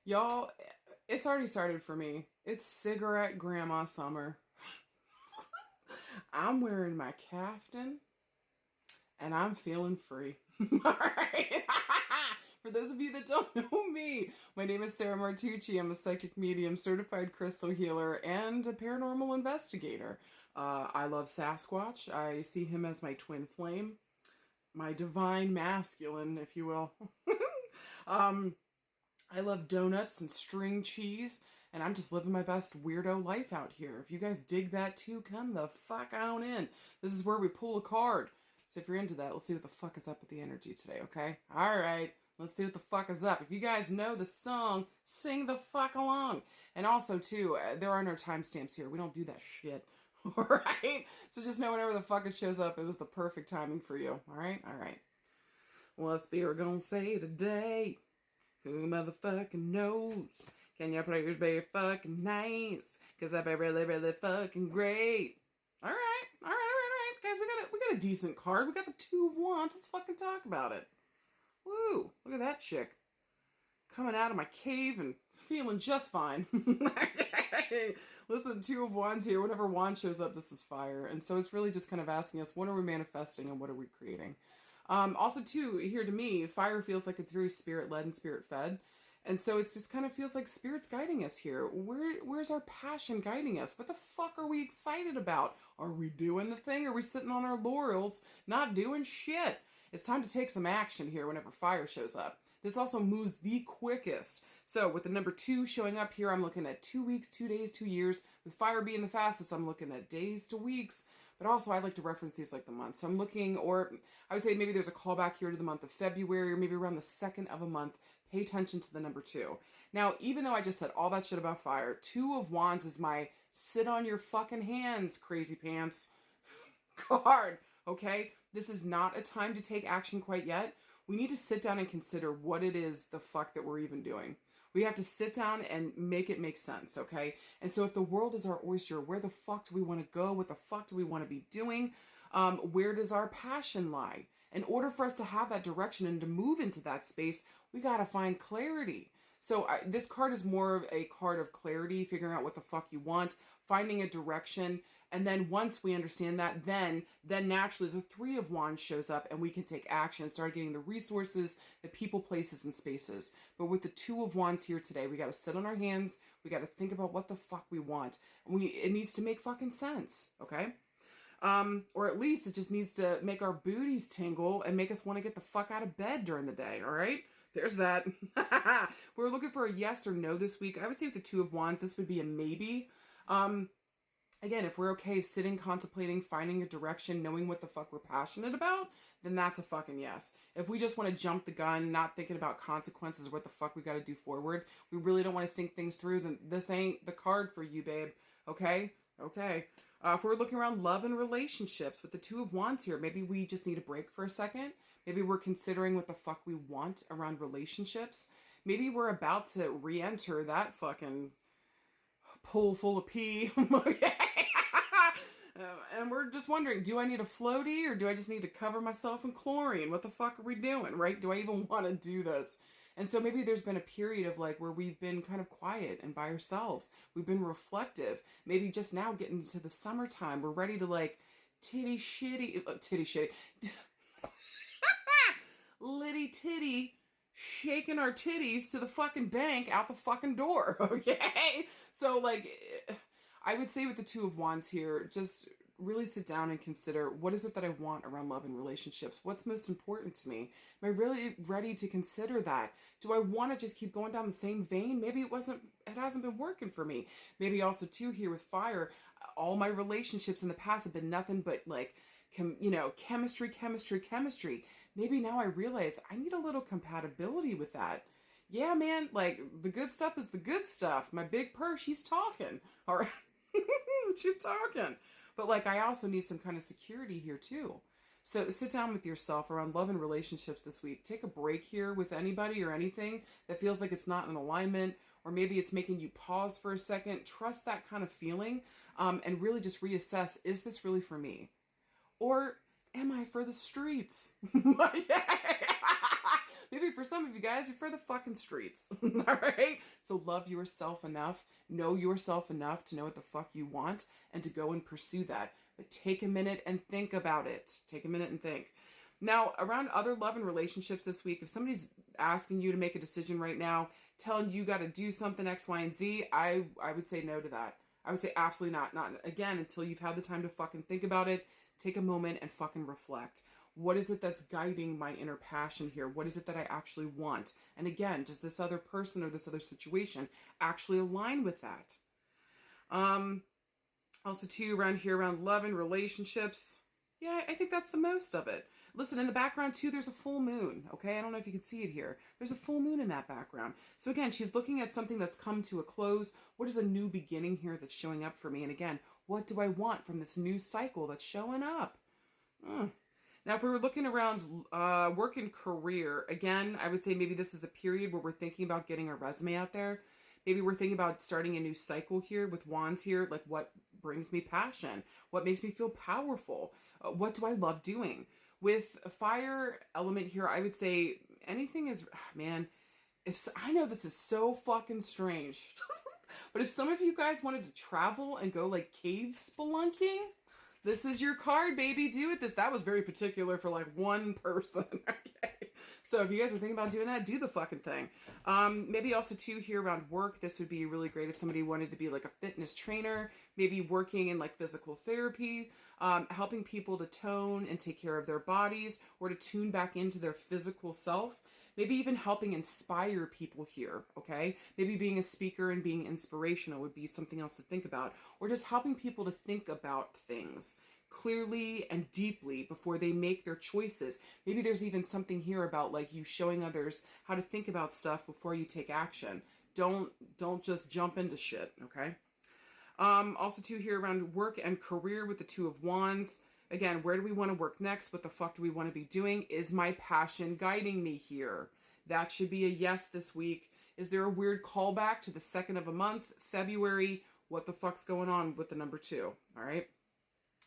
Y'all, it's already started for me. It's cigarette grandma summer. I'm wearing my caftan and I'm feeling free. All right. For those of you that don't know me, my name is Sarah Martucci. I'm a psychic medium, certified crystal healer, and a paranormal investigator. I love Sasquatch. I see him as my twin flame, my divine masculine, if you will. um, I love donuts and string cheese, and I'm just living my best weirdo life out here. If you guys dig that too, come the fuck on in. This is where we pull a card. So if you're into that, let's see what the fuck is up with the energy today, okay? Alright, let's see what the fuck is up. If you guys know the song, sing the fuck along. And also, too, there are no timestamps here. We don't do that shit. Alright? So just know whenever the fuck it shows up, it was the perfect timing for you. Alright? Alright. What's Spirit gonna say today? Who motherfucking knows? Can your players be fucking nice? Cause that'd be really, really fucking great. Alright, alright. Guys, we got a decent card. We got the Two of Wands. Let's fucking talk about it. Woo! Look at that chick. Coming out of my cave and feeling just fine. Listen, Two of Wands here. Whenever wand shows up, this is fire. And so it's really just kind of asking us, what are we manifesting and what are we creating? Also, too, here to me, fire feels like it's very spirit-led and spirit-fed. And so it just kind of feels like spirit's guiding us here. Where's our passion guiding us? What the fuck are we excited about? Are we doing the thing? Are we sitting on our laurels, not doing shit? It's time to take some action here whenever fire shows up. This also moves the quickest. So with the number 2 showing up here, I'm looking at 2 weeks, 2 days, 2 years. With fire being the fastest, I'm looking at days to weeks. But also I like to reference these like the months. So I'm looking, or I would say maybe there's a callback here to the month of February, or maybe around the 2nd of a month. Pay attention to the number 2. Now, even though I just said all that shit about fire, 2 of Wands is my sit on your fucking hands, crazy pants card. Okay? This is not a time to take action quite yet. We need to sit down and consider what it is the fuck that we're even doing. We have to sit down and make it make sense, okay? And so if the world is our oyster, where the fuck do we want to go? What the fuck do we want to be doing? Where does our passion lie? In order for us to have that direction and to move into that space, we got to find clarity. So this card is more of a card of clarity, figuring out what the fuck you want, finding a direction, and then once we understand that, then naturally the 3 of Wands shows up and we can take action, start getting the resources, the people, places, and spaces. But with the 2 of Wands here today, we got to sit on our hands, we got to think about what the fuck we want. It needs to make fucking sense, okay? Or at least it just needs to make our booties tingle and make us want to get the fuck out of bed during the day, all right? There's that. If we're looking for a yes or no this week, I would say with the 2 of Wands, this would be a maybe. Again, if we're okay sitting, contemplating, finding a direction, knowing what the fuck we're passionate about, then that's a fucking yes. If we just want to jump the gun, not thinking about consequences or what the fuck we got to do forward, we really don't want to think things through, then this ain't the card for you, babe. Okay? Okay. If we're looking around love and relationships with the 2 of Wands here, maybe we just need a break for a second. Maybe we're considering what the fuck we want around relationships. Maybe we're about to re-enter that fucking pool full of pee. Okay. And we're just wondering, do I need a floaty or do I just need to cover myself in chlorine? What the fuck are we doing, right? Do I even want to do this? And so maybe there's been a period of like where we've been kind of quiet and by ourselves. We've been reflective. Maybe just now getting into the summertime, we're ready to like titty shitty, litty titty, shaking our titties to the fucking bank out the fucking door, okay? So like, I would say with the 2 of Wands here, just really sit down and consider, what is it that I want around love and relationships? What's most important to me? Am I really ready to consider that? Do I want to just keep going down the same vein? Maybe it hasn't been working for me. Maybe also too here with fire, all my relationships in the past have been nothing but like, chemistry. Maybe now I realize I need a little compatibility with that. Yeah, man, like the good stuff is the good stuff. My big purse, she's talking. All right. She's talking. But like, I also need some kind of security here too. So sit down with yourself around love and relationships this week. Take a break here with anybody or anything that feels like it's not in alignment, or maybe it's making you pause for a second. Trust that kind of feeling, and really just reassess, is this really for me? Or am I for the streets? Maybe for some of you guys, you're for the fucking streets. All right? So love yourself enough, know yourself enough to know what the fuck you want and to go and pursue that. But take a minute and think about it. Take a minute and think. Now, around other love and relationships this week, if somebody's asking you to make a decision right now, telling you got to do something X, Y, and Z, I would say no to that. I would say absolutely not. Not again until you've had the time to fucking think about it. Take a moment and fucking reflect. What is it that's guiding my inner passion here? What is it that I actually want? And again, does this other person or this other situation actually align with that? Also too, around love and relationships, yeah, I think that's the most of it. Listen, in the background too, there's a full moon, okay? I don't know if you can see it here. There's a full moon in that background. So again, she's looking at something that's come to a close. What is a new beginning here that's showing up for me? And again, what do I want from this new cycle that's showing up? Now, if we were looking around work and career, again, I would say maybe this is a period where we're thinking about getting our resume out there. Maybe we're thinking about starting a new cycle here with wands here, like what brings me passion? What makes me feel powerful? What do I love doing? With a fire element here, I would say anything is, man, if I know this is so fucking strange, but if some of you guys wanted to travel and go like cave spelunking, this is your card, baby. Do it. That was very particular for like one person. Okay. So if you guys are thinking about doing that, do the fucking thing. Maybe also too here around work, this would be really great if somebody wanted to be like a fitness trainer, maybe working in like physical therapy, helping people to tone and take care of their bodies or to tune back into their physical self. Maybe even helping inspire people here, okay? Maybe being a speaker and being inspirational would be something else to think about. Or just helping people to think about things clearly and deeply before they make their choices. Maybe there's even something here about like you showing others how to think about stuff before you take action. Don't just jump into shit, okay? Also too here around work and career with the Two of Wands. Again, where do we want to work next? What the fuck do we want to be doing? Is my passion guiding me here? That should be a yes this week. Is there a weird callback to the second of a month, February? What the fuck's going on with the number 2? All right.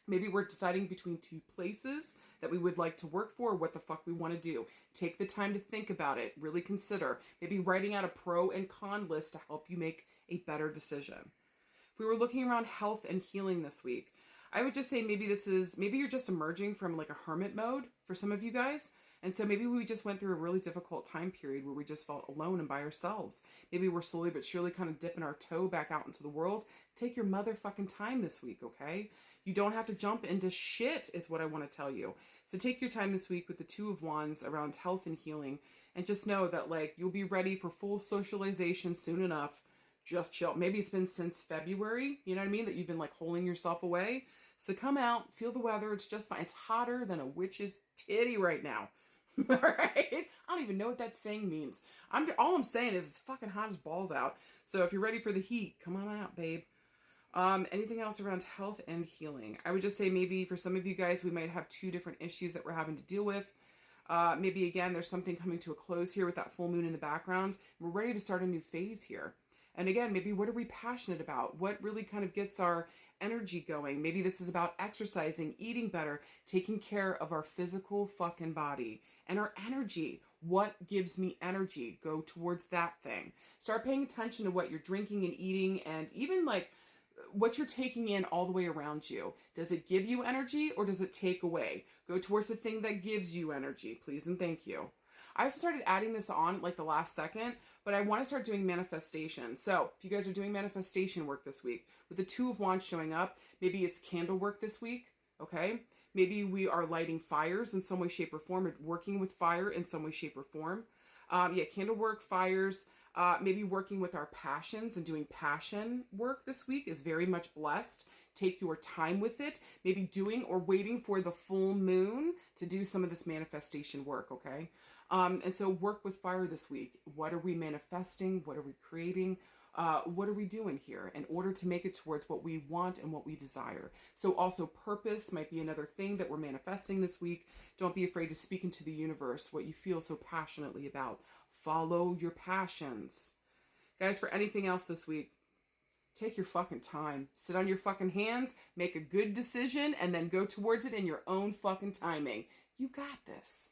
Maybe we're deciding between 2 places that we would like to work for, what the fuck we want to do. Take the time to think about it. Really consider. Maybe writing out a pro and con list to help you make a better decision. If we were looking around health and healing this week, I would just say maybe you're just emerging from like a hermit mode for some of you guys. And so maybe we just went through a really difficult time period where we just felt alone and by ourselves. Maybe we're slowly but surely kind of dipping our toe back out into the world. Take your motherfucking time this week, okay? You don't have to jump into shit is what I want to tell you. So take your time this week with the Two of Wands around health and healing. And just know that like you'll be ready for full socialization soon enough. Just chill. Maybe it's been since February, you know what I mean? That you've been like holding yourself away. So come out, feel the weather. It's just fine. It's hotter than a witch's titty right now. All right? I don't even know what that saying means. All I'm saying is it's fucking hot as balls out. So if you're ready for the heat, come on out, babe. Anything else around health and healing? I would just say maybe for some of you guys, we might have 2 different issues that we're having to deal with. Maybe again, there's something coming to a close here with that full moon in the background. We're ready to start a new phase here. And again, maybe what are we passionate about? What really kind of gets our energy going? Maybe this is about exercising, eating better, taking care of our physical fucking body and our energy. What gives me energy? Go towards that thing. Start paying attention to what you're drinking and eating and even like what you're taking in all the way around you. Does it give you energy or does it take away? Go towards the thing that gives you energy, please and thank you. I started adding this on like the last second, but I want to start doing manifestation. So if you guys are doing manifestation work this week, with the Two of Wands showing up, maybe it's candle work this week, okay? Maybe we are lighting fires in some way, shape, or form, or working with fire in some way, shape, or form. Candle work, fires, maybe working with our passions and doing passion work this week is very much blessed. Take your time with it, maybe doing or waiting for the full moon to do some of this manifestation work, okay? And so work with fire this week. What are we manifesting? What are we creating? What are we doing here in order to make it towards what we want and what we desire? So also purpose might be another thing that we're manifesting this week. Don't be afraid to speak into the universe what you feel so passionately about. Follow your passions. Guys, for anything else this week, take your fucking time. Sit on your fucking hands, make a good decision, and then go towards it in your own fucking timing. You got this.